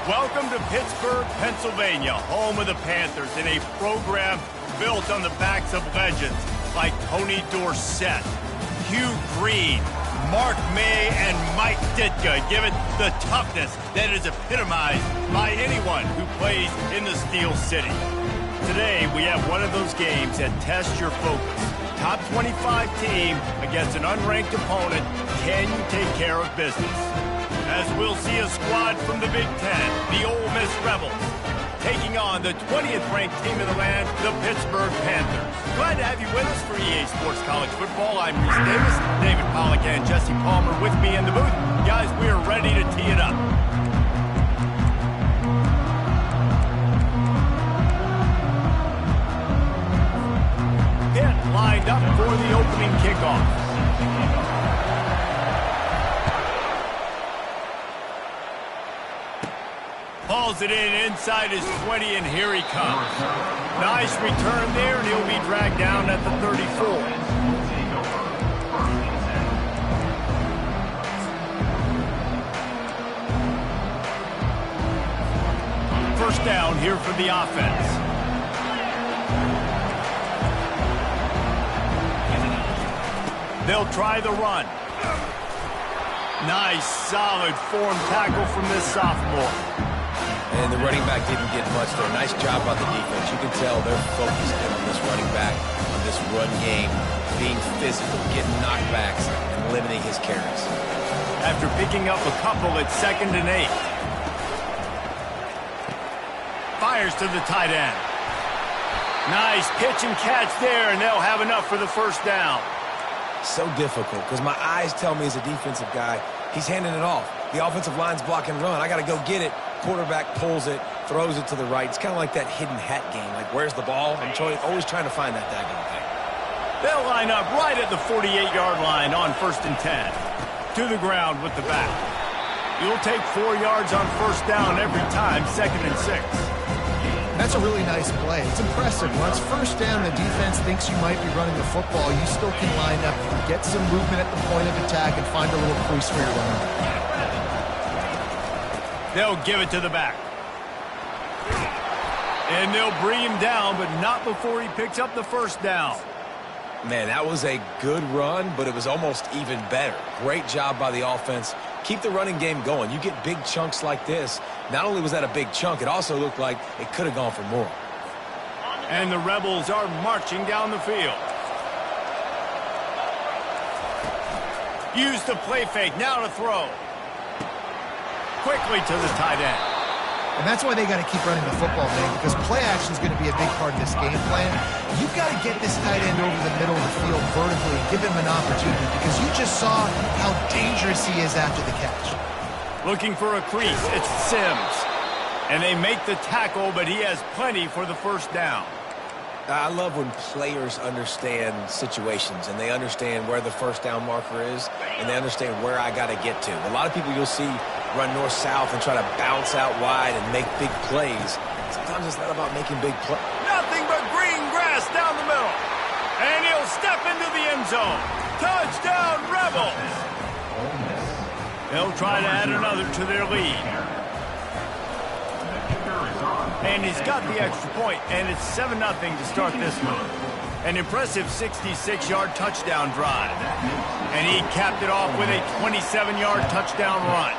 Welcome to Pittsburgh, Pennsylvania, home of the Panthers, in a program built on the backs of legends like Tony Dorsett, Hugh Green, Mark May, and Mike Ditka, give it the toughness that is epitomized by anyone who plays in the Steel City. Today, we have one of those games that tests your focus. Top 25 team against an unranked opponent. Can you take care of business? As we'll see a squad from the Big Ten, the Ole Miss Rebels, taking on the 20th ranked team in the land, the Pittsburgh Panthers. Glad to have you with us for EA Sports College Football. I'm Reese Davis, David Pollack, and Jesse Palmer with me in the booth. Guys, we are ready to tee it up. Pitt lined up for the opening kickoff. Hauls it in inside his 20, and here he comes. Nice return there, and he'll be dragged down at the 34. First down here for the offense. They'll try the run. Nice, solid form tackle from this sophomore. And the running back didn't get much there. Nice job on the defense. You can tell they're focused in on this running back, on this run game, being physical, getting knockbacks, and limiting his carries. After picking up a couple at 2nd and 8. Fires to the tight end. Nice pitch and catch there, and they'll have enough for the first down. So difficult, because my eyes tell me as a defensive guy, he's handing it off. The offensive line's block and run. I got to go get it. Quarterback pulls it, throws it to the right. It's kind of like that hidden hat game. Like, where's the ball? I'm always trying to find that daggone thing. They'll line up right at the 48-yard line on 1st and 10. To the ground with the back. You'll take 4 yards on first down every time, 2nd and 6. That's a really nice play. It's impressive. Once first down, the defense thinks you might be running the football. You still can line up, get some movement at the point of attack, and find a little crease for your runner. They'll give it to the back. And they'll bring him down, but not before he picks up the first down. Man, that was a good run, but it was almost even better. Great job by the offense. Keep the running game going. You get big chunks like this. Not only was that a big chunk, it also looked like it could have gone for more. And the Rebels are marching down the field. Use the play fake. Now to throw. Quickly to the tight end. And that's why they got to keep running the football, man, because play action is going to be a big part of this game plan. You've got to get this tight end over the middle of the field vertically and give him an opportunity, because you just saw how dangerous he is after the catch. Looking for a crease. It's Sims. And they make the tackle, but he has plenty for the first down. I love when players understand situations and they understand where the first down marker is and they understand where I got to get to. A lot of people you'll see run north-south and try to bounce out wide and make big plays. Sometimes it's not about making big plays. Nothing but green grass down the middle. And he'll step into the end zone. Touchdown, Rebels! They'll try to add another to their lead. And he's got the extra point, and it's 7-0 to start this one. An impressive 66-yard touchdown drive. And he capped it off with a 27-yard touchdown run.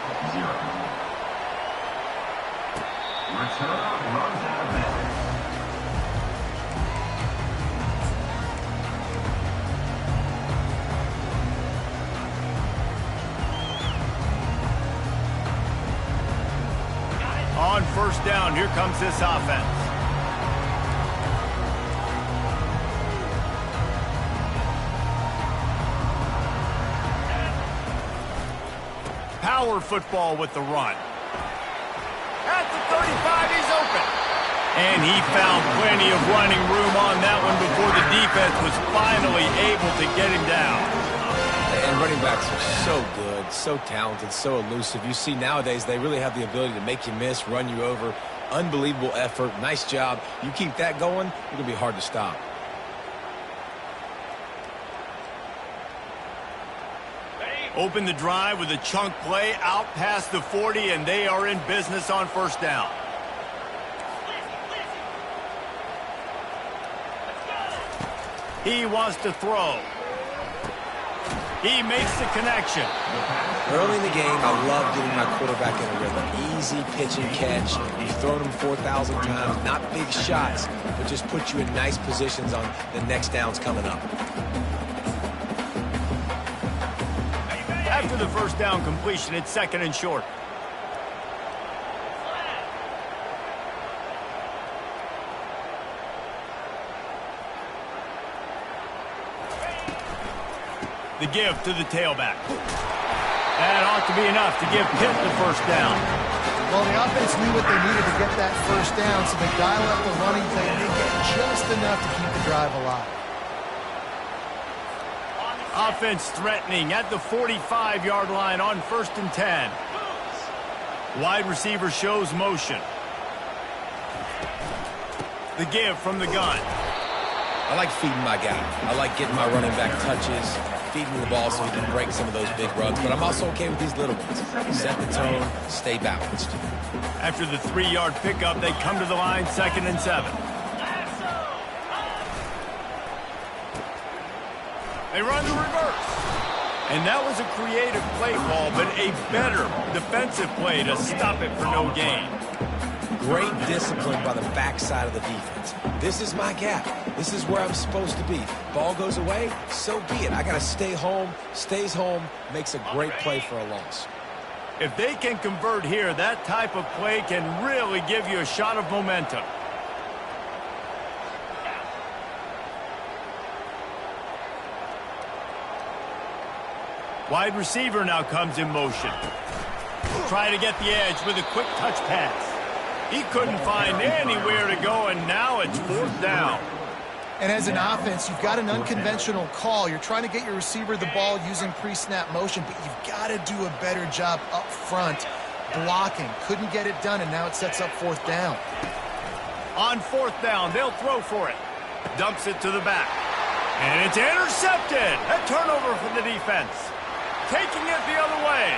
On first down, here comes this offense. Power football with the run. At the 35, he's open. And he found plenty of running room on that one before the defense was finally able to get him down. And running backs are so good, so talented, so elusive. You see nowadays they really have the ability to make you miss, run you over. Unbelievable effort. Nice job. You keep that going, it's going to be hard to stop. Open the drive with a chunk play out past the 40, and they are in business on first down. He wants to throw. He makes the connection. Early in the game, I love getting my quarterback in a rhythm. Easy pitch and catch. You've thrown him 4,000 times. Not big shots, but just put you in nice positions on the next downs coming up. After the first down completion, it's second and short. The give to the tailback. That ought to be enough to give Pitt the first down. Well, the offense knew what they needed to get that first down, so they dial up the running play and they get just enough to keep the drive alive. Offense threatening at the 45-yard line on 1st and 10. Wide receiver shows motion. The give from the gun. I like feeding my guy. I like getting my running back touches, feeding the ball so he can break some of those big runs, but I'm also okay with these little ones. Set the tone, stay balanced. After the 3-yard pickup, they come to the line, 2nd and 7. They run the reverse. And that was a creative play call, but a better defensive play to stop it for no gain. Great discipline by the backside of the defense. This is my gap. This is where I'm supposed to be. Ball goes away, so be it. I got to stay home, stays home, makes a great play for a loss. If they can convert here, that type of play can really give you a shot of momentum. Wide receiver now comes in motion. Try to get the edge with a quick touch pass. He couldn't find anywhere to go, and now it's 4th down. And as an offense, you've got an unconventional call. You're trying to get your receiver the ball using pre-snap motion, but you've got to do a better job up front blocking. Couldn't get it done, and now it sets up 4th down. On 4th down, they'll throw for it. Dumps it to the back. And it's intercepted. A turnover for the defense. Taking it the other way.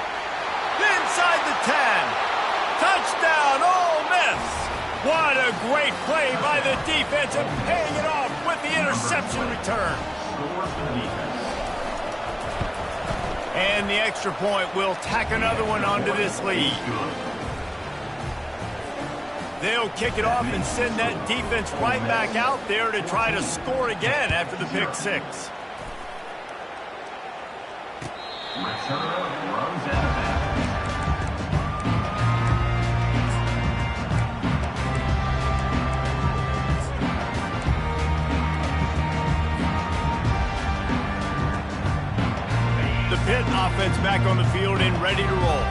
Inside the 10. Touchdown, Ole Miss. What a great play by the defense and paying it off with the interception return. And the extra point will tack another one onto this lead. They'll kick it off and send that defense right back out there to try to score again after the pick 6. The Pitt offense back on the field and ready to roll.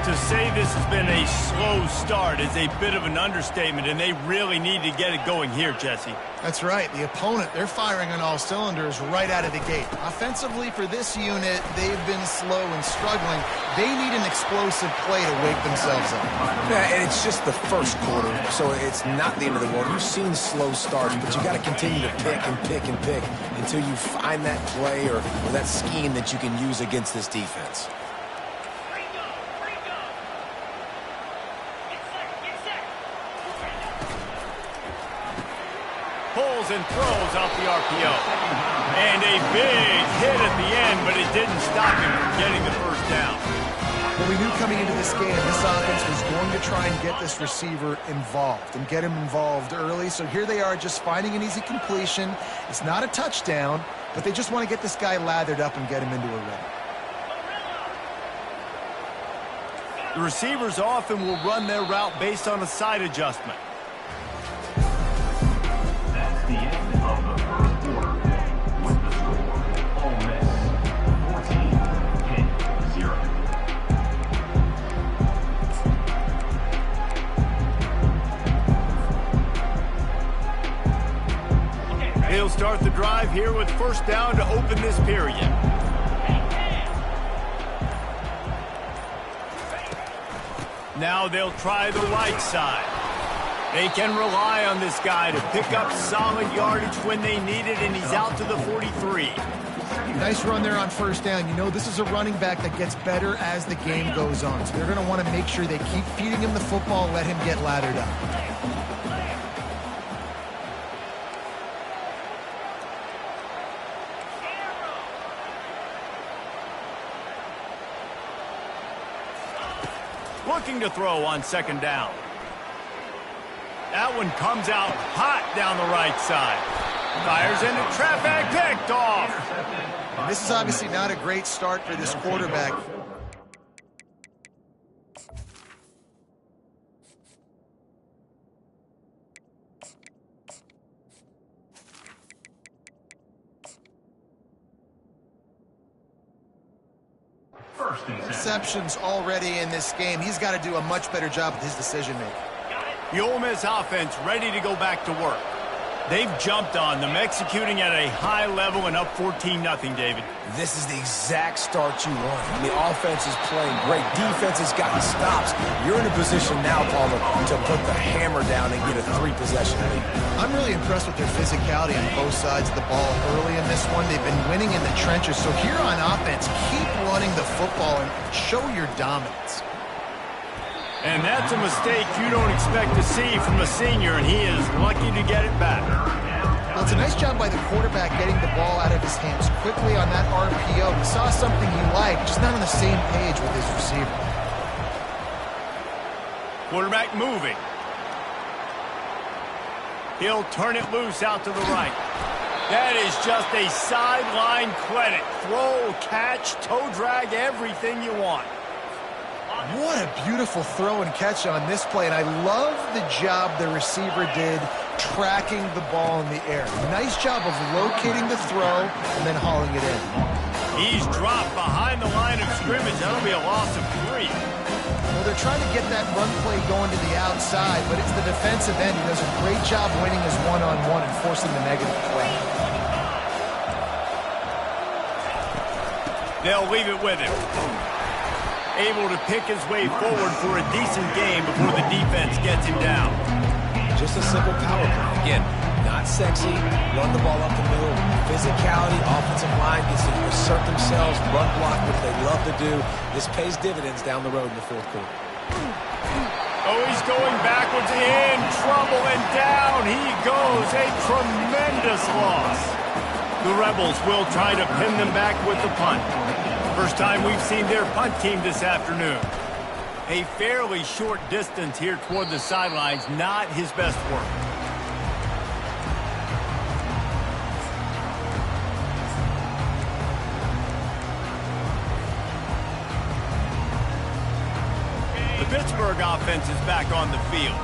To say this has been a slow start is a bit of an understatement, and they really need to get it going here, Jesse. That's right. The opponent, they're firing on all cylinders right out of the gate. Offensively for this unit, they've been slow and struggling. They need an explosive play to wake themselves up. Yeah, and it's just the first quarter, so it's not the end of the world. You've seen slow starts, but you got to continue to pick and pick and pick until you find that play or that scheme that you can use against this defense. Pulls and throws out the RPO. And a big hit at the end, but it didn't stop him from getting the first down. Well, we knew coming into this game, this offense was going to try and get this receiver involved and get him involved early. So here they are just finding an easy completion. It's not a touchdown, but they just want to get this guy lathered up and get him into a rhythm. The receivers often will run their route based on a side adjustment. That's the end of the first quarter. With the score, Ole Miss 14, Pitt 0. They'll start the drive here with first down to open this period. Now they'll try the right side. They can rely on this guy to pick up solid yardage when they need it, and he's out to the 43. Nice run there on first down. You know, this is a running back that gets better as the game goes on. So they're going to want to make sure they keep feeding him the football, let him get lathered up. Looking to throw on second down. That one comes out hot down the right side. Fires into traffic, picked off. And this is obviously not a great start for this quarterback. Interceptions already in this game. He's got to do a much better job with his decision-making. The Ole Miss offense ready to go back to work. They've jumped on them, executing at a high level and up 14-0, David. This is the exact start you want. The offense is playing great. Defense has gotten stops. You're in a position now, Palmer, to put the hammer down and get a 3-possession lead. I'm really impressed with their physicality on both sides of the ball early in this one. They've been winning in the trenches. So here on offense, keep running the football and show your dominance. And that's a mistake you don't expect to see from a senior, and he is lucky to get it back. Well, it's a nice job by the quarterback getting the ball out of his hands quickly on that RPO. He saw something he liked, just not on the same page with his receiver. Quarterback moving. He'll turn it loose out to the right. That is just a sideline credit. Throw, catch, toe drag, everything you want. What a beautiful throw and catch on this play, and I love the job the receiver did tracking the ball in the air. Nice job of locating the throw and then hauling it in. He's dropped behind the line of scrimmage. That'll be a loss of 3. Well, they're trying to get that run play going to the outside, but it's the defensive end who does a great job winning his one-on-one and forcing the negative play. They'll leave it with him. Able to pick his way forward for a decent game before the defense gets him down. Just a simple power play. Again, not sexy. Run the ball up the middle. Physicality, offensive line gets to assert themselves, run block, which they love to do. This pays dividends down the road in the fourth quarter. Oh, he's going backwards, in trouble, and down he goes. A tremendous loss. The Rebels will try to pin them back with the punt. First time we've seen their punt team this afternoon. A fairly short distance here toward the sidelines, not his best work. The Pittsburgh offense is back on the field.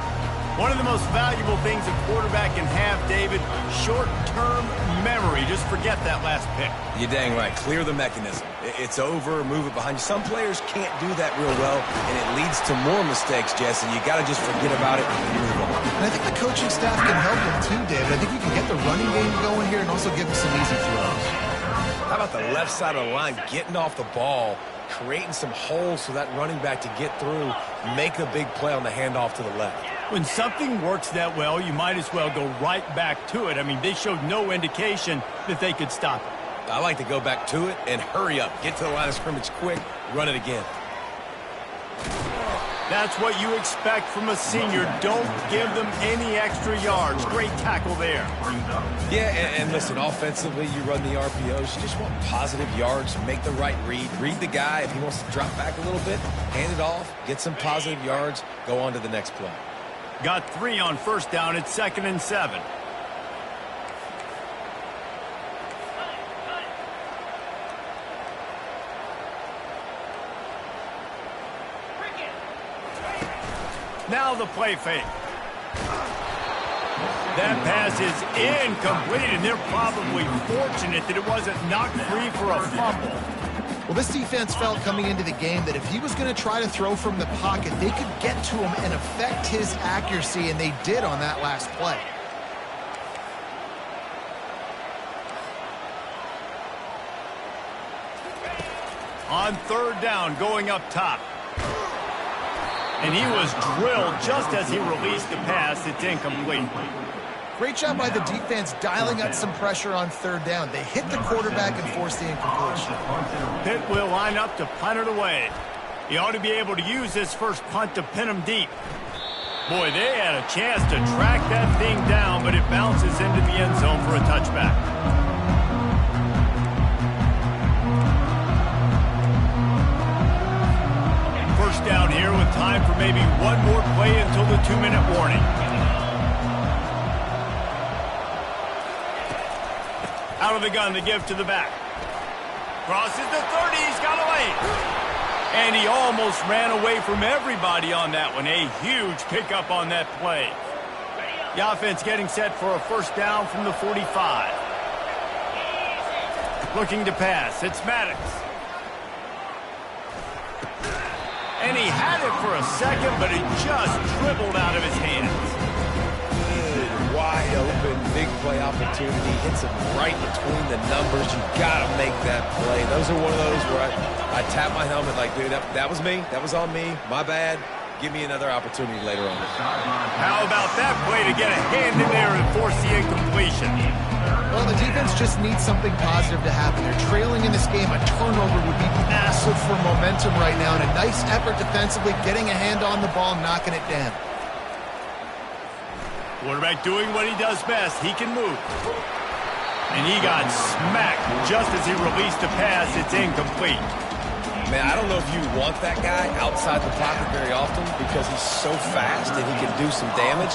One of the most valuable things a quarterback can have, David, short-term memory. Just forget that last pick. You're dang right. Clear the mechanism. It's over, move it behind you. Some players can't do that real well, and it leads to more mistakes, Jesse. You got to just forget about it and move on. And I think the coaching staff can help him too, David. I think you can get the running game going here and also give him some easy throws. How about the left side of the line getting off the ball, creating some holes for that running back to get through, make a big play on the handoff to the left. When something works that well, you might as well go right back to it. I mean, they showed no indication that they could stop it. I like to go back to it and hurry up. Get to the line of scrimmage quick, run it again. That's what you expect from a senior. Don't give them any extra yards. Great tackle there. Yeah, and listen, offensively, you run the RPOs. You just want positive yards. Make the right read. Read the guy. If he wants to drop back a little bit, hand it off, get some positive yards, go on to the next play. Got 3 on first down. It's 2nd and 7. Now the play fake. That pass is incomplete, and they're probably fortunate that it wasn't knocked free for a fumble. Well, this defense felt coming into the game that if he was going to try to throw from the pocket, they could get to him and affect his accuracy, and they did on that last play. On 3rd down, going up top. And he was drilled just as he released the pass. It's incomplete. Great job by the defense dialing up some pressure on third down. They hit the quarterback and forced the incompletion. Pitt will line up to punt it away. He ought to be able to use this first punt to pin him deep. Boy, they had a chance to track that thing down, but it bounces into the end zone for a touchback. First down here with time for maybe one more play until the 2-minute warning. Out of the gun to give to the back. Crosses the 30, he's got away. And he almost ran away from everybody on that one. A huge pickup on that play. The offense getting set for a first down from the 45. Looking to pass, it's Maddox. And he had it for a second, but it just dribbled out of his hands. Good, wide open, big play opportunity. Hits him right between the numbers. You got to make that play. Those are one of those where I tap my helmet like, dude, that was me. That was on me. My bad. Give me another opportunity later on. How about that play to get a hand in there and force the incompletion? Well, the defense just needs something positive to happen. They're trailing in this game. A turnover would be massive for momentum right now. And a nice effort defensively, getting a hand on the ball, knocking it down. Quarterback doing what he does best. He can move. And he got smacked just as he released the pass. It's incomplete. Man, I don't know if you want that guy outside the pocket very often because he's so fast and he can do some damage,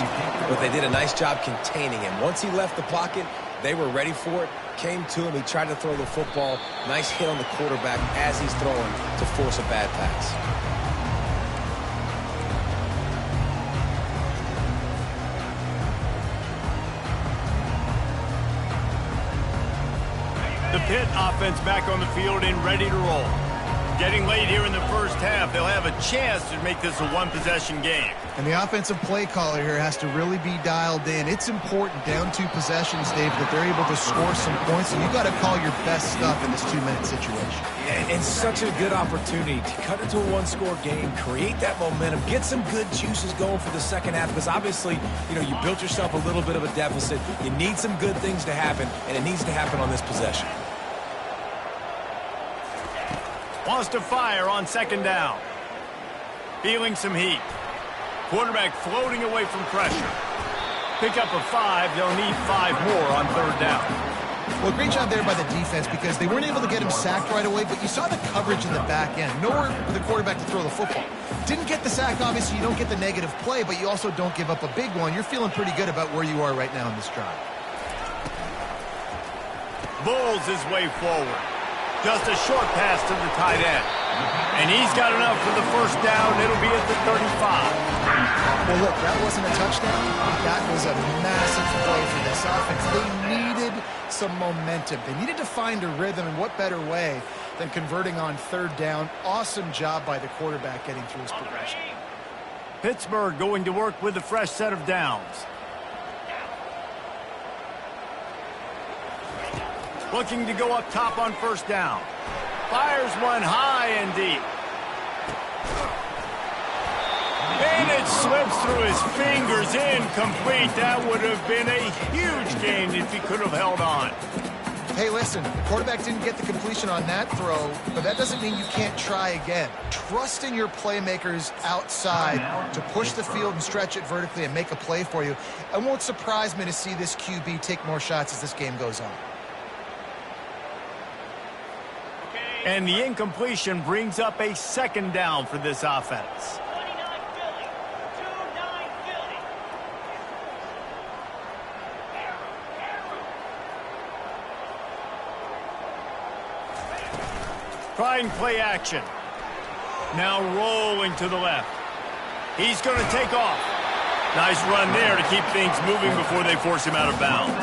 but they did a nice job containing him. Once he left the pocket, they were ready for it, came to him, he tried to throw the football. Nice hit on the quarterback as he's throwing to force a bad pass. The Pitt offense back on the field and ready to roll. Getting late here in the first half, they'll have a chance to make this a one-possession game. And the offensive play caller here has to really be dialed in. It's important down 2 possessions, Dave, that they're able to score some points, and you got to call your best stuff in this 2-minute situation. And such a good opportunity to cut into a one-score game, create that momentum, get some good juices going for the second half, because obviously, you know, you built yourself a little bit of a deficit. You need some good things to happen, and it needs to happen on this possession. Wants to fire on second down. Feeling some heat. Quarterback floating away from pressure. Pick up a 5. They'll need 5 more on third down. Well, great job there by the defense because they weren't able to get him sacked right away, but you saw the coverage in the back end. Nowhere for the quarterback to throw the football. Didn't get the sack, obviously. You don't get the negative play, but you also don't give up a big one. You're feeling pretty good about where you are right now in this drive. Bulls his way forward. Just a short pass to the tight end. And he's got enough for the first down. It'll be at the 35. Well, look, that wasn't a touchdown. That was a massive play for this offense. They needed some momentum. They needed to find a rhythm, and what better way than converting on third down. Awesome job by the quarterback getting through his progression. Pittsburgh going to work with a fresh set of downs. Looking to go up top on first down. Fires one high and deep. And it slips through his fingers, incomplete. That would have been a huge gain if he could have held on. Hey, listen, the quarterback didn't get the completion on that throw, but that doesn't mean you can't try again. Trust in your playmakers outside to push the field and stretch it vertically and make a play for you. It won't surprise me to see this QB take more shots as this game goes on. And the incompletion brings up a second down for this offense. Trying play action. Now rolling to the left. He's going to take off. Nice run there to keep things moving before they force him out of bounds.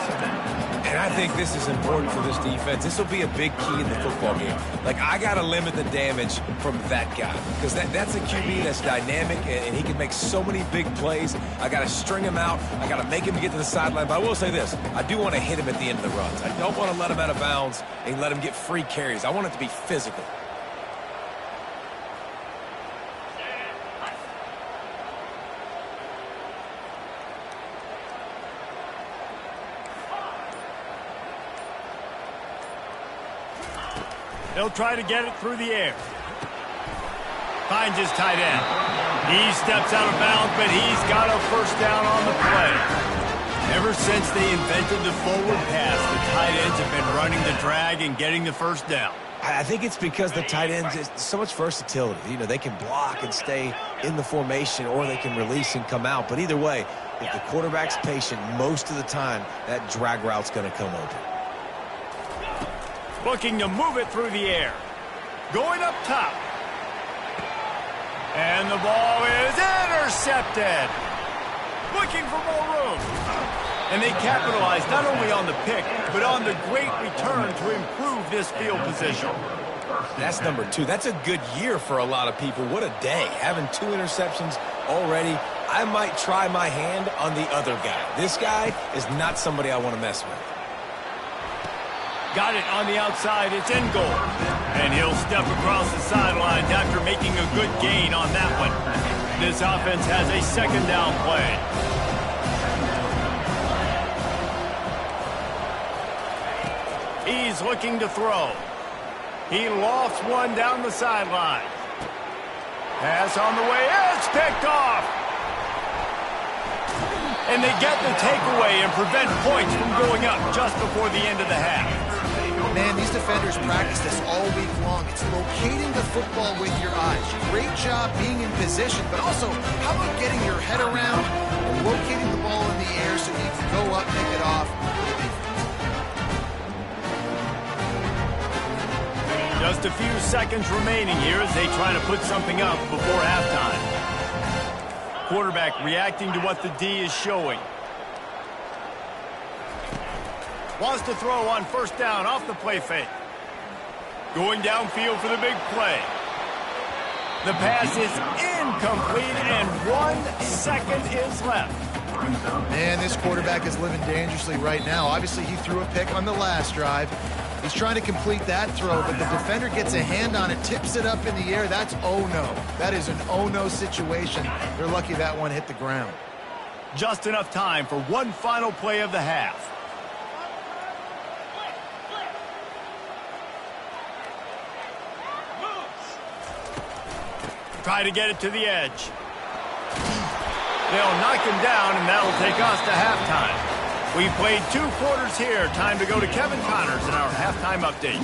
And I think this is important for this defense. This will be a big key in the football game. Like, I got to limit the damage from that guy because that's a QB that's dynamic, and he can make so many big plays. I got to string him out. I got to make him get to the sideline. But I will say this. I do want to hit him at the end of the runs. I don't want to let him out of bounds and let him get free carries. I want it to be physical. He'll try to get it through the air. Finds his tight end. He steps out of bounds, but he's got a first down on the play. Ever since they invented the forward pass, the tight ends have been running the drag and getting the first down. I think it's because the tight ends, is so much versatility. You know, they can block and stay in the formation, or they can release and come out. But either way, if the quarterback's patient, most of the time, that drag route's going to come open. Looking to move it through the air. Going up top. And the ball is intercepted. Looking for more room. And they capitalized not only on the pick, but on the great return to improve this field position. That's number 2. That's a good year for a lot of people. What a day. Having 2 interceptions already. I might try my hand on the other guy. This guy is not somebody I want to mess with. Got it on the outside. It's in goal. And he'll step across the sidelines after making a good gain on that one. This offense has a second down play. He's looking to throw. He lofts one down the sideline. Pass on the way. It's picked off. And they get the takeaway and prevent points from going up just before the end of the half. Man, these defenders practice this all week long. It's locating the football with your eyes. Great job being in position, but also, how about getting your head around and locating the ball in the air so you can go up, pick it off. Just a few seconds remaining here as they try to put something up before halftime. Quarterback reacting to what the D is showing. Wants to throw on first down off the play fake. Going downfield for the big play. The pass is incomplete and 1 second is left. Man, this quarterback is living dangerously right now. Obviously, he threw a pick on the last drive. He's trying to complete that throw, but the defender gets a hand on it, tips it up in the air. That's oh-no. That is an oh-no situation. They're lucky that one hit the ground. Just enough time for one final play of the half. Try to get it to the edge. They'll knock him down, and that'll take us to halftime. We played 2 quarters here. Time to go to Kevin Connors in our halftime update.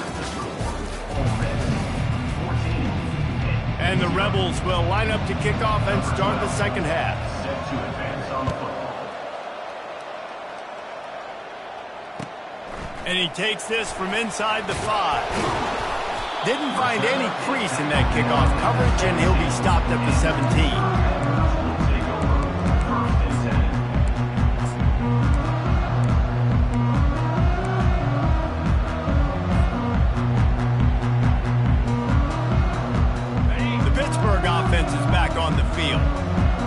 And the Rebels will line up to kick off and start the second half. Set to advance on the football. And he takes this from inside the 5. Didn't find any crease in that kickoff coverage, and he'll be stopped at the 17. Will take over 1st and 10. The Pittsburgh offense is back on the field.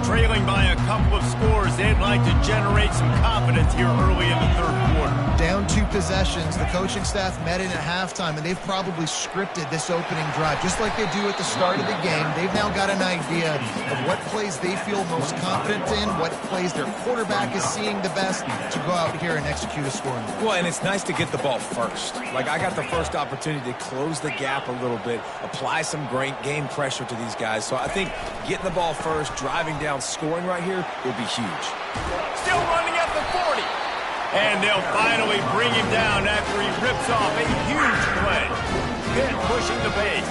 Trailing by a couple of scores, they'd like to generate some confidence here early in the 3rd quarter. Down 2 possessions. The coaching staff met in at halftime, and they've probably scripted this opening drive. Just like they do at the start of the game, they've now got an idea of what plays they feel most confident in, what plays their quarterback is seeing the best to go out here and execute a scoring. Well, and it's nice to get the ball first. Like, I got the first opportunity to close the gap a little bit, apply some great game pressure to these guys. So I think getting the ball first, driving down, scoring right here will be huge. Still running at the 40. And they'll finally bring him down after he rips off a huge play. Pitt pushing the base.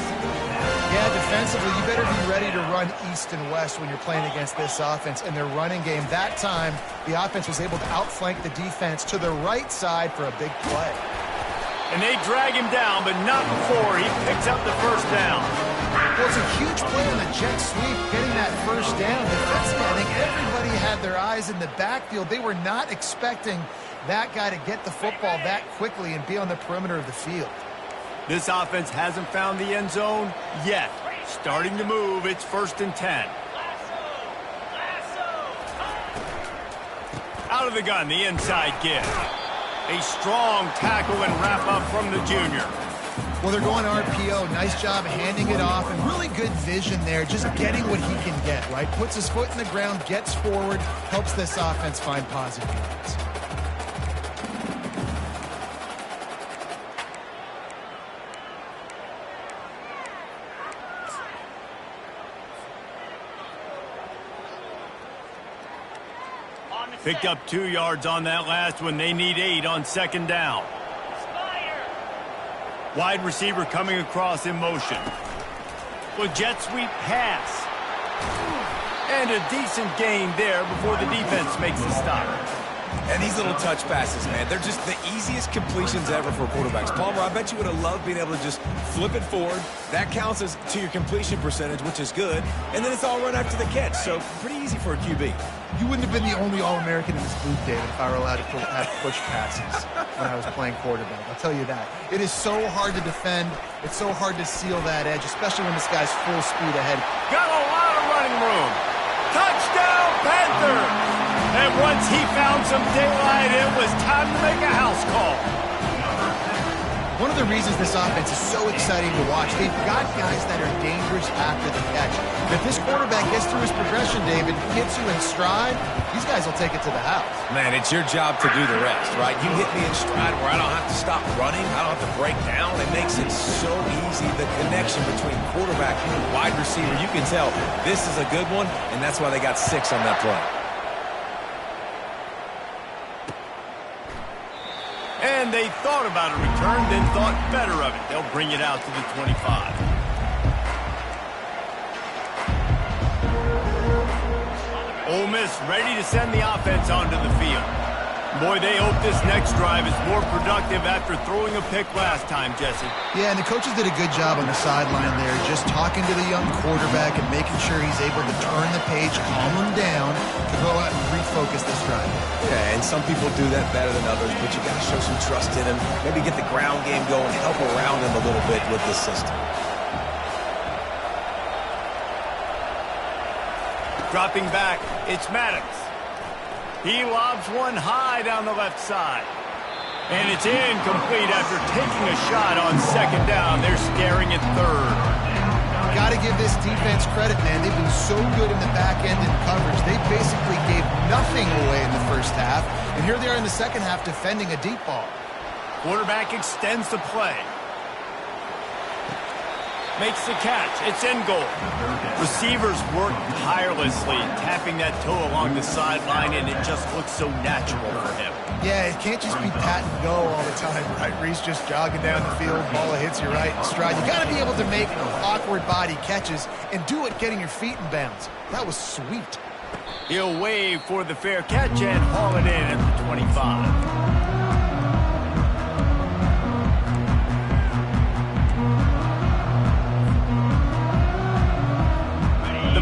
Yeah, defensively, you better be ready to run east and west when you're playing against this offense. In their running game, that time, the offense was able to outflank the defense to the right side for a big play. And they drag him down, but not before he picks up the first down. Well, it's a huge play on the jet sweep, getting that first down. Defensively, I think everybody had their eyes in the backfield. They were not expecting that guy to get the football that quickly and be on the perimeter of the field. This offense hasn't found the end zone yet. Starting to move, it's 1st and 10. Out of the gun, the inside give. A strong tackle and wrap up from the junior. Well, they're going RPO. Nice job handing it off, and really good vision there, just getting what he can get, right? Puts his foot in the ground, gets forward, helps this offense find positive yards. Picked up 2 yards on that last one. They need 8 on second down. Wide receiver coming across in motion. Well, jet sweep pass. And a decent gain there before the defense makes the stop. And these little touch passes, man, they're just the easiest completions ever for quarterbacks. Palmer, I bet you would have loved being able to just flip it forward. That counts as to your completion percentage, which is good. And then it's all run after the catch, so pretty easy for a QB. You wouldn't have been the only All-American in this booth, David, if I were allowed to have push passes when I was playing quarterback. I'll tell you that. It is so hard to defend. It's so hard to seal that edge, especially when this guy's full speed ahead. Got a lot of running room. Touchdown, Panthers! And once he found some daylight, it was time to make a house call. One of the reasons this offense is so exciting to watch, they've got guys that are dangerous after the catch. And if this quarterback gets through his progression, David, hits you in stride, these guys will take it to the house. Man, it's your job to do the rest, right? You hit me in stride where I don't have to stop running. I don't have to break down. It makes it so easy. The connection between quarterback and wide receiver, you can tell this is a good one, and that's why they got 6 on that play. And they thought about a return, then thought better of it. They'll bring it out to the 25. Ole Miss ready to send the offense onto the field. Boy, they hope this next drive is more productive after throwing a pick last time, Jesse. Yeah, and the coaches did a good job on the sideline there, just talking to the young quarterback and making sure he's able to turn the page, calm him down, to go out and refocus this drive. Yeah, and some people do that better than others, but you got to show some trust in him. Maybe get the ground game going, help around him a little bit with this system. Dropping back, it's Maddox. He lobs one high down the left side. And it's incomplete after taking a shot on second down. They're staring at third. Got to give this defense credit, man. They've been so good in the back end in coverage. They basically gave nothing away in the first half. And here they are in the second half defending a deep ball. Quarterback extends the play. Makes the catch. It's in goal. Receivers work tirelessly, tapping that toe along the sideline, and it just looks so natural for him. Yeah, it can't just be pat and go all the time, right? Reese just jogging down the field, ball hits you right in stride. You got to be able to make awkward body catches and do it getting your feet in bounds. That was sweet. He'll wave for the fair catch and haul it in at the 25.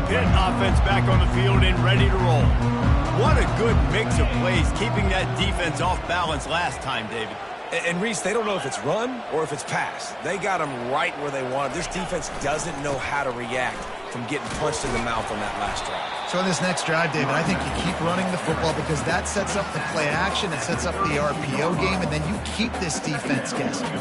Pitt offense back on the field and ready to roll. What a good mix of plays, keeping that defense off balance last time, David. And Reese, they don't know if it's run or if it's pass. They got them right where they want them. This defense doesn't know how to react from getting punched in the mouth on that last drive. So in this next drive, David, I think you keep running the football because that sets up the play action, it sets up the RPO game, and then you keep this defense guessing.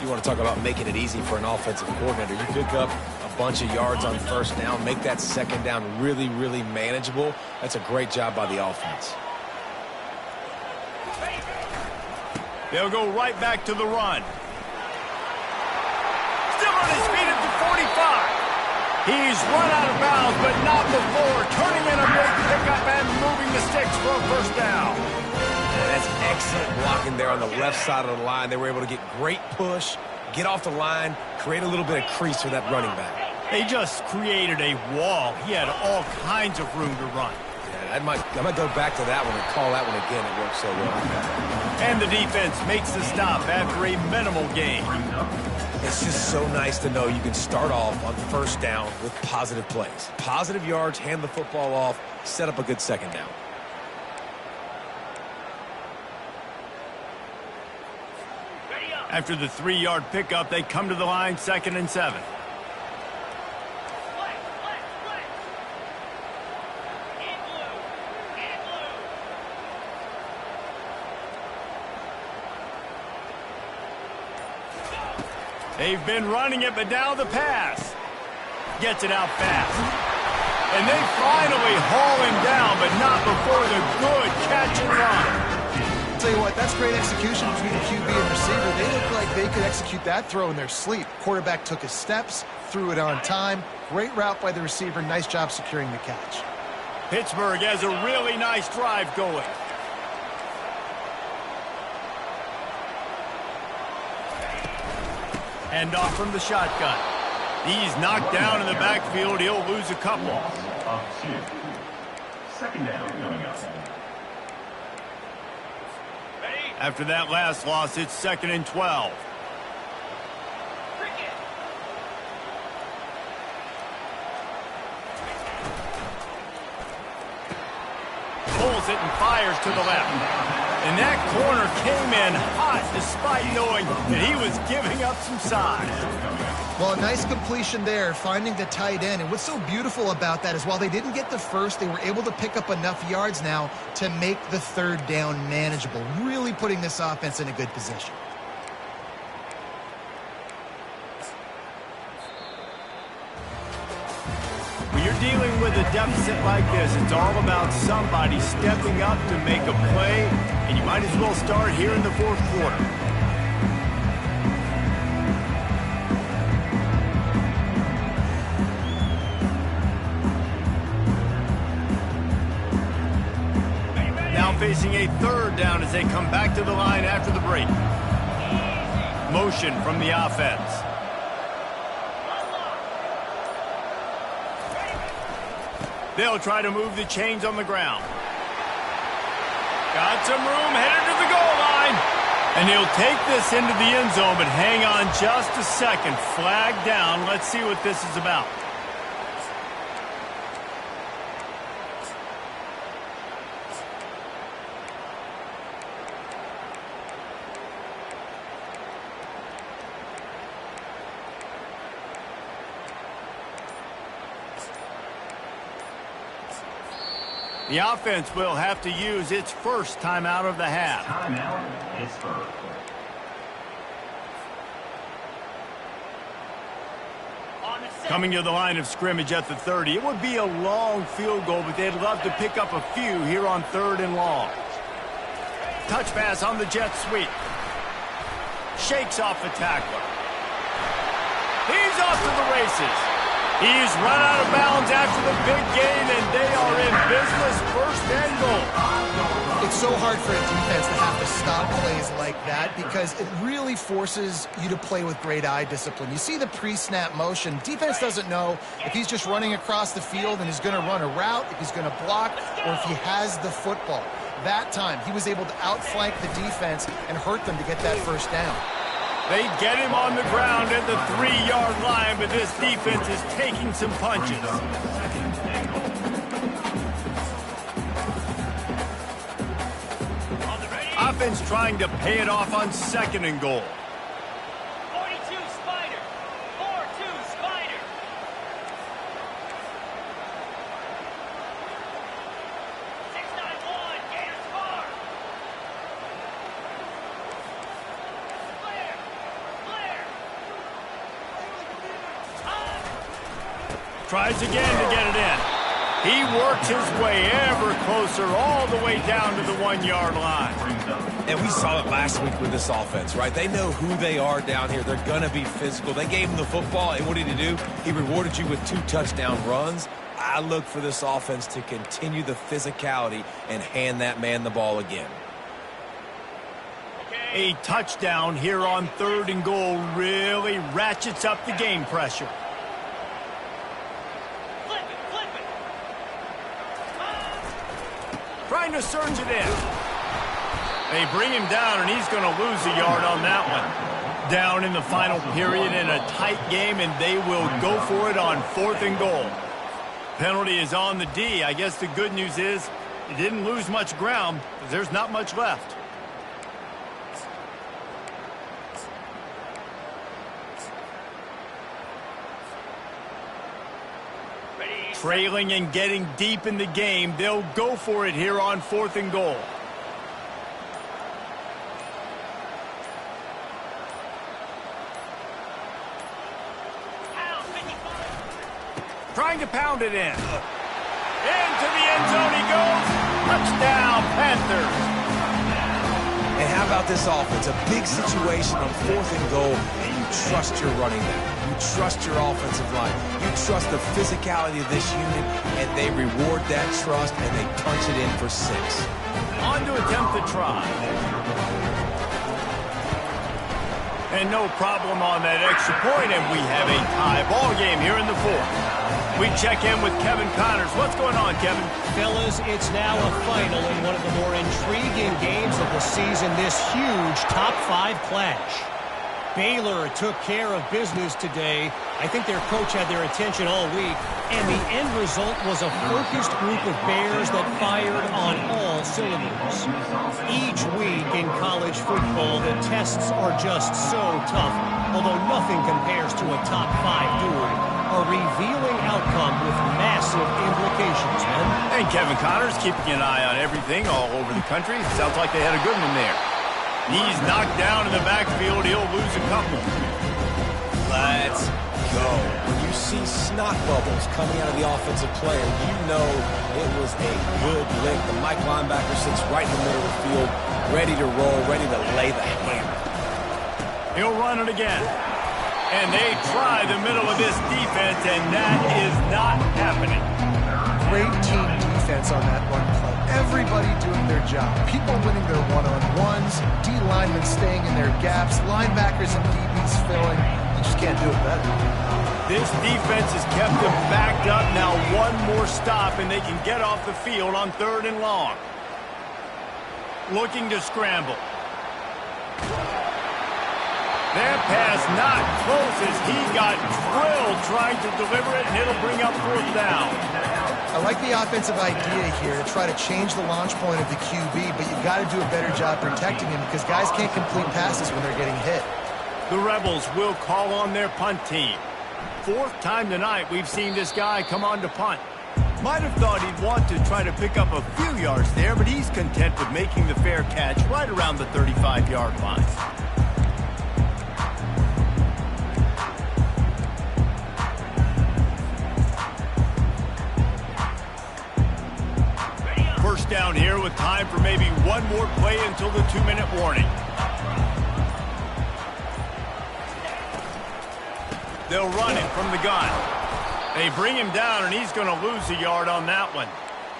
You want to talk about making it easy for an offensive coordinator. You pick up a bunch of yards on first down, make that second down really, really manageable. That's a great job by the offense. They'll go right back to the run. Still on his feet at the 45. He's run out of bounds, but not before turning in a big pickup and moving the sticks for a first down. That's excellent blocking there on the left side of the line. They were able to get great push, get off the line, create a little bit of crease for that running back. They just created a wall. He had all kinds of room to run. Yeah, I might go back to that one and call that one again. It worked so well. And the defense makes the stop after a minimal gain. It's just so nice to know you can start off on first down with positive plays. Positive yards, hand the football off, set up a good second down. After the 3-yard pickup, they come to the line, 2nd and 7. They've been running it, but now the pass. Gets it out fast. And they finally haul him down, but not before the good catch and run. I'll tell you what, that's great execution between the QB and receiver. They look like they could execute that throw in their sleep. Quarterback took his steps, threw it on time. Great route by the receiver. Nice job securing the catch. Pittsburgh has a really nice drive going. Hand off from the shotgun. He's knocked down in the backfield. He'll lose a couple. Loss of 2. Second down coming up. After that last loss, it's 2nd and 12. Pulls it and fires to the left. And that corner came in hot despite knowing that he was giving up some size. Well, a nice completion there, finding the tight end. And what's so beautiful about that is while they didn't get the first, they were able to pick up enough yards now to make the third down manageable, really putting this offense in a good position. When you're dealing with a deficit like this, it's all about somebody stepping up to make a play, and you might as well start here in the fourth quarter. Now facing a third down as they come back to the line after the break. Motion from the offense. They'll try to move the chains on the ground. Got some room, headed to the goal line. And he'll take this into the end zone, but hang on just a second. Flag down. Let's see what this is about. The offense will have to use its first timeout of the half. Timeout, Pittsburgh. Coming to the line of scrimmage at the 30. It would be a long field goal, but they'd love to pick up a few here on 3rd and long. Touch pass on the jet sweep. Shakes off the tackler. He's off to the races. He's run out of bounds after the big gain, and they are in business, 1st and goal. It's so hard for a defense to have to stop plays like that because it really forces you to play with great eye discipline. You see the pre-snap motion. Defense doesn't know if he's just running across the field and he's going to run a route, if he's going to block, or if he has the football. That time, he was able to outflank the defense and hurt them to get that first down. They get him on the ground at the 3-yard line, but this defense is taking some punches. Offense trying to pay it off on 2nd and goal. 42 Spider. 4-2 Spider. Tries again to get it in. He works his way ever closer all the way down to the 1-yard line. And we saw it last week with this offense, right? They know who they are down here. They're going to be physical. They gave him the football, and what did he do? He rewarded you with 2 touchdown runs. I look for this offense to continue the physicality and hand that man the ball again. A touchdown here on 3rd and goal really ratchets up the game pressure. Trying to surge it in. They bring him down, and he's going to lose a yard on that one. Down in the final period in a tight game, and they will go for it on 4th and goal. Penalty is on the D. I guess the good news is it didn't lose much ground, but there's not much left. Trailing and getting deep in the game, they'll go for it here on 4th and goal. Trying to pound it in. Into the end zone he goes. Touchdown, Panthers. And how about this offense? A big situation on 4th and goal, and you trust your running back. You trust your offensive line. You trust the physicality of this unit, and they reward that trust, and they punch it in for 6. On to attempt the try. And no problem on that extra point, and we have a tie ball game here in the 4th. We check in with Kevin Connors. What's going on, Kevin? Fellas, it's now a final in one of the more intriguing games of the season, this huge top 5 clash. Baylor took care of business today. I think their coach had their attention all week, and the end result was a focused group of Bears that fired on all cylinders. Each week in college football, the tests are just so tough, although nothing compares to a top 5 duel. A revealing outcome with massive implications, man. And Kevin Connors keeping an eye on everything all over the country. Sounds like they had a good one there. He's knocked down in the backfield. He'll lose a couple. Let's go. When you see snot bubbles coming out of the offensive player, you know it was a good lick. The Mike linebacker sits right in the middle of the field, ready to roll, ready to lay the hammer. He'll run it again. And they try the middle of this defense, and that is not happening. Great team defense on that run play. Everybody doing their job. People winning their one-on-ones, D linemen staying in their gaps, linebackers and DBs filling. You just can't do it better. This defense has kept them backed up. Now one more stop, and they can get off the field on 3rd and long. Looking to scramble. That pass not close as he got drilled trying to deliver it, and it'll bring up 4th down. I like the offensive idea here to try to change the launch point of the QB, but you've got to do a better job protecting him because guys can't complete passes when they're getting hit. The Rebels will call on their punt team. 4th time tonight we've seen this guy come on to punt. Might have thought he'd want to try to pick up a few yards there, but he's content with making the fair catch right around the 35-yard line. First down here with time for maybe one more play until the 2-minute warning. They'll run it from the gun. They bring him down, and he's going to lose a yard on that one.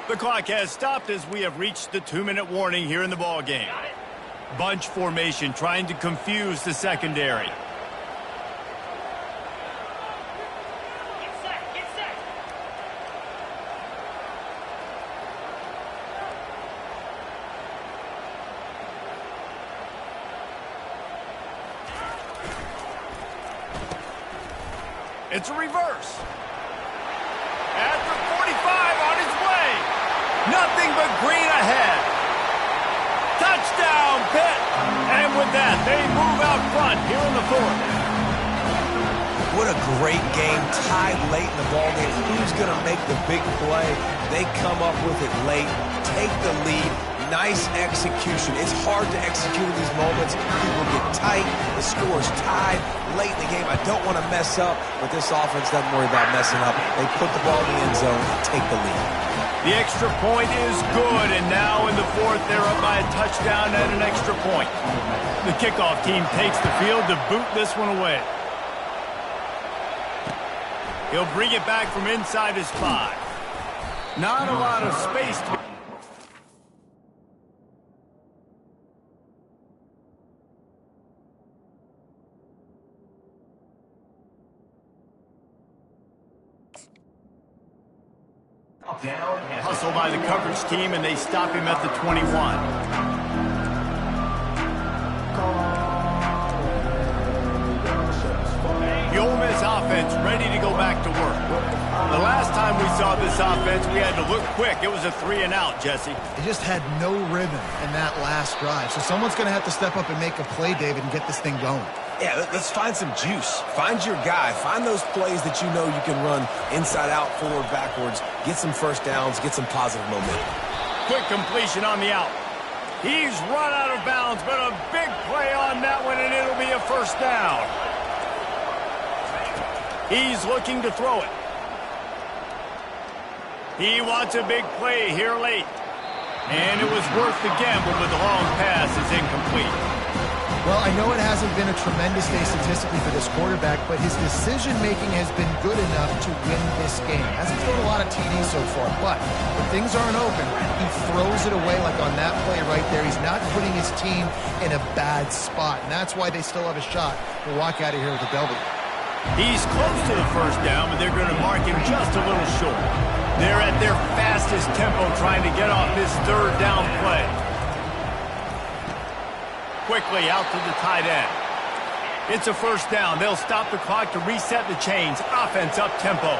The clock has stopped as we have reached the 2-minute warning here in the ball game. Bunch formation trying to confuse the secondary. Get set, get set. It's a reverse. At the 45 on his way. Nothing but green ahead. Touchdown, Pitt. And with that, they move out front here in the 4th. What a great game, tied late in the ballgame. Who's going to make the big play? They come up with it late, take the lead. Nice execution. It's hard to execute in these moments. People get tight. The score's tied late in the game. I don't want to mess up, but this offense doesn't worry about messing up. They put the ball in the end zone and take the lead. The extra point is good, and now in the 4th, they're up by a touchdown and an extra point. The kickoff team takes the field to boot this one away. He'll bring it back from inside his 5. Not a lot of space to... Hustle by the coverage team, and they stop him at the 21. The Ole Miss offense ready to go back to work. The last time we saw this offense, we had to look quick. It was a 3-and-out, Jesse. They just had no rhythm in that last drive. So someone's going to have to step up and make a play, David, and get this thing going. Yeah, let's find some juice. Find your guy. Find those plays that you know you can run inside out, forward, backwards. Get some first downs. Get some positive momentum. Quick completion on the out. He's run out of bounds, but a big play on that one, and it'll be a first down. He's looking to throw it. He wants a big play here late. And it was worth the gamble, but the long pass is incomplete. Well, I know it hasn't been a tremendous day statistically for this quarterback, but his decision-making has been good enough to win this game. Hasn't thrown a lot of TDs so far, but when things aren't open, he throws it away like on that play right there. He's not putting his team in a bad spot, and that's why they still have a shot to walk out of here with a W. He's close to the first down, but they're going to mark him just a little short. They're at their fastest tempo trying to get off this third down play. Quickly out to the tight end. It's a first down. They'll stop the clock to reset the chains. Offense up tempo.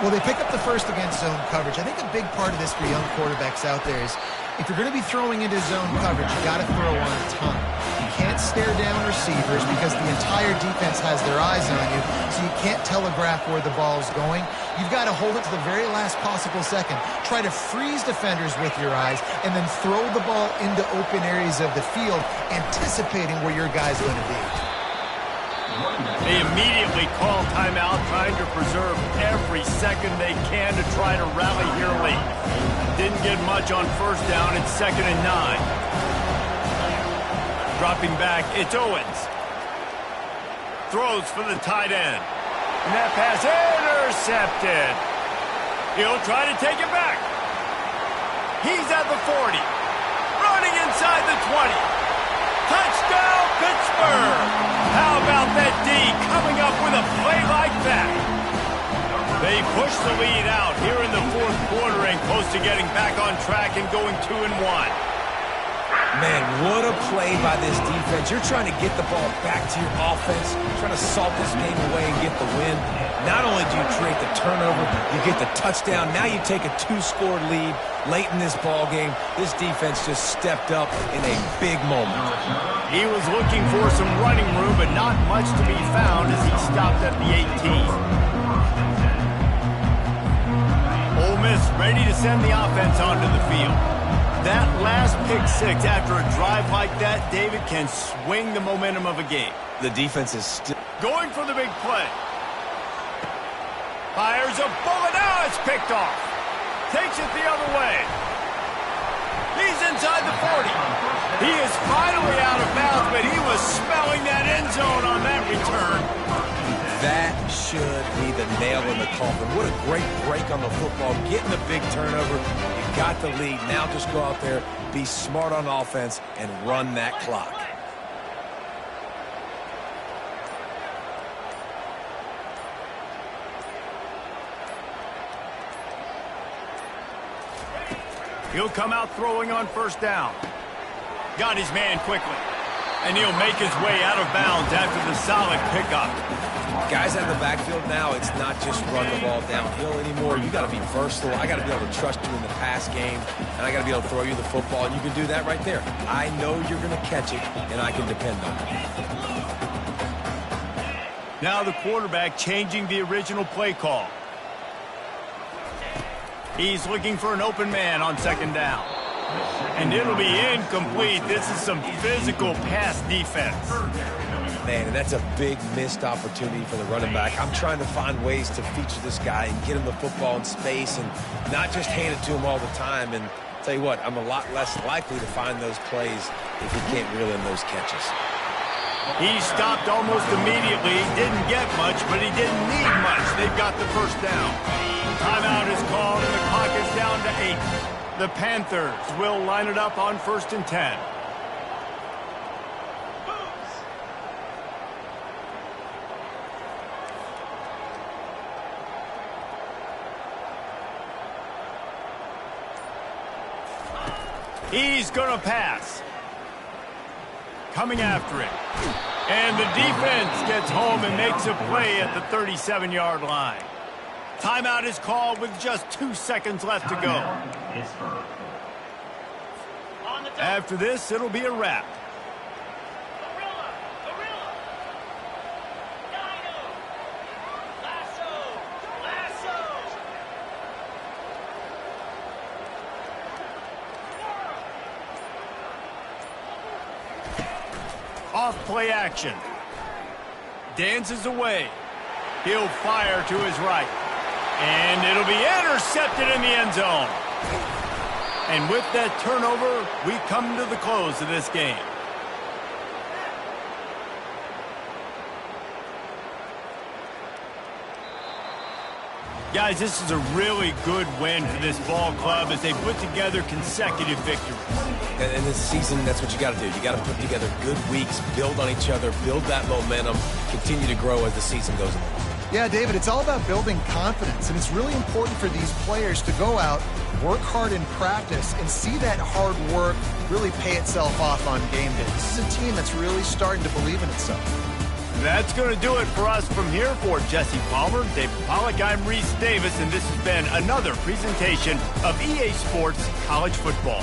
Well, they pick up the first against zone coverage. I think a big part of this for young quarterbacks out there is if you're going to be throwing into zone coverage, you got to throw on time. You can't stare down receivers because the entire defense has their eyes on you, so you can't telegraph where the ball is going. You've got to hold it to the very last possible second. Try to freeze defenders with your eyes and then throw the ball into open areas of the field, anticipating where your guy's going to be. They immediately call timeout, trying to preserve every second they can to try to rally here late. Didn't get much on first down. It's 2nd and 9. Dropping back, it's Owens. Throws for the tight end. And that pass intercepted. He'll try to take it back. He's at the 40. Running inside the 20. Touchdown, Pittsburgh! How about that D coming up with a play like that? They push the lead out here in the fourth quarter and close to getting back on track and going 2-1. Man, what a play by this defense. You're trying to get the ball back to your offense, trying to salt this game away and get the win. Not only do you create the turnover, you get the touchdown. Now you take a 2-score lead late in this ball game. This defense just stepped up in a big moment. He was looking for some running room, but not much to be found as he stopped at the 18. Ole Miss ready to send the offense onto the field. That last pick six after a drive like that, David, can swing the momentum of a game. The defense is still going for the big play. Fires a bullet. Now it's picked off. Takes it the other way. He's inside the 40. He is finally out of bounds, but he was smelling that end zone on that return. That should be the nail in the coffin. What a great break on the football. Getting the big turnover. You got the lead. Now just go out there, be smart on offense, and run that clock. He'll come out throwing on first down. Got his man quickly. And he'll make his way out of bounds after the solid pickup. Guys out of the backfield now, it's not just run the ball downhill anymore. You got to be versatile. I got to be able to trust you in the pass game, and I got to be able to throw you the football, and you can do that right there. I know you're going to catch it, and I can depend on it. Now the quarterback changing the original play call. He's looking for an open man on second down. And it'll be incomplete. This is some physical pass defense. Man, and that's a big missed opportunity for the running back. I'm trying to find ways to feature this guy and get him the football in space and not just hand it to him all the time. And tell you what, I'm a lot less likely to find those plays if he can't reel in those catches. He stopped almost immediately. Didn't get much, but he didn't need much. They've got the first down. Timeout is called, and the clock is down to 8. The Panthers will line it up on 1st and 10. He's going to pass. Coming after it. And the defense gets home and makes a play at the 37-yard line. Timeout is called with just 2 seconds left to go. After this, it'll be a wrap. Off play action. Dances away. He'll fire to his right. And it'll be intercepted in the end zone. And with that turnover, we come to the close of this game. Guys, this is a really good win for this ball club as they put together consecutive victories. And this season, that's what you got to do. You got to put together good weeks, build on each other, build that momentum, continue to grow as the season goes along. Yeah, David, it's all about building confidence, and it's really important for these players to go out, work hard in practice, and see that hard work really pay itself off on game day. This is a team that's really starting to believe in itself. That's going to do it for us from here. For Jesse Palmer, David Pollack, I'm Reese Davis, and this has been another presentation of EA Sports College Football.